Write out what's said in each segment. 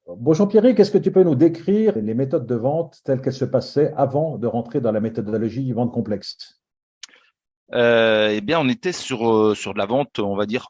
Bon, Jean-Pierre, est-ce que tu peux nous décrire les méthodes de vente telles qu'elles se passaient avant de rentrer dans la méthodologie vente complexe? Eh bien, on était sur de la vente, on va dire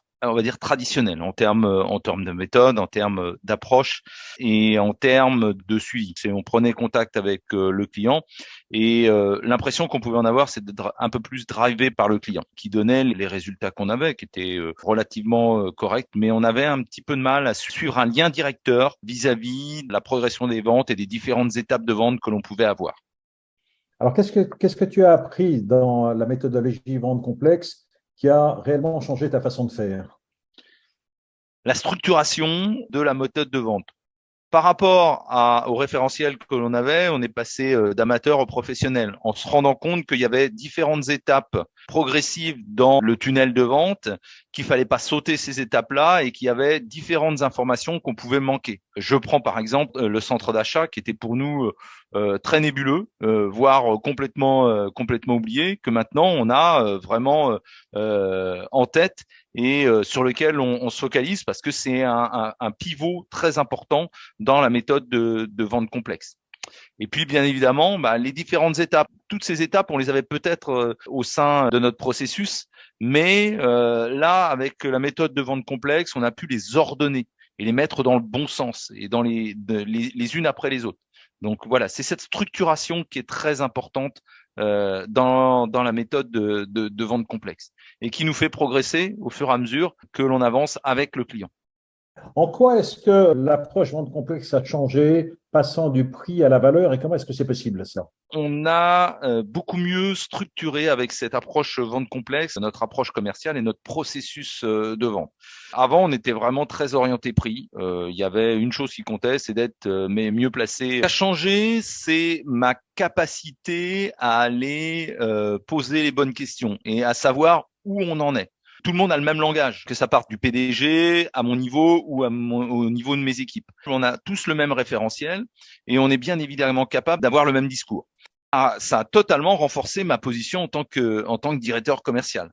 traditionnelle en termes de méthode, en termes d'approche et en termes de suivi. On prenait contact avec le client et l'impression qu'on pouvait en avoir, c'est d'être un peu plus drivé par le client, qui donnait les résultats qu'on avait, qui étaient relativement corrects, mais on avait un petit peu de mal à suivre un lien directeur vis-à-vis de la progression des ventes et des différentes étapes de vente que l'on pouvait avoir. Alors, qu'est-ce que tu as appris dans la méthodologie vente complexe qui a réellement changé ta façon de faire? La structuration de la méthode de vente. Par rapport au référentiel que l'on avait, on est passé d'amateur au professionnel en se rendant compte qu'il y avait différentes étapes progressives dans le tunnel de vente, qu'il fallait pas sauter ces étapes-là et qu'il y avait différentes informations qu'on pouvait manquer. Je prends par exemple le centre d'achat qui était pour nous très nébuleux, voire complètement oublié, que maintenant on a vraiment en tête et sur lequel on se focalise parce que c'est un pivot très important dans la méthode de vente complexe. Et puis, bien évidemment, les différentes étapes. Toutes ces étapes, on les avait peut-être au sein de notre processus, mais là, avec la méthode de vente complexe, on a pu les ordonner et les mettre dans le bon sens et dans les unes après les autres. Donc voilà, c'est cette structuration qui est très importante dans la méthode de vente complexe et qui nous fait progresser au fur et à mesure que l'on avance avec le client. En quoi est-ce que l'approche vente complexe a changé, passant du prix à la valeur, et comment est-ce que c'est possible ça? On a beaucoup mieux structuré avec cette approche vente complexe, notre approche commerciale et notre processus de vente. Avant, on était vraiment très orienté prix. Il y avait une chose qui comptait, c'est d'être mais mieux placé. Ce qui a changé, c'est ma capacité à aller poser les bonnes questions et à savoir où on en est. Tout le monde a le même langage, que ça parte du PDG à mon niveau ou au niveau de mes équipes. On a tous le même référentiel et on est bien évidemment capable d'avoir le même discours. Ça a totalement renforcé ma position en tant que directeur commercial.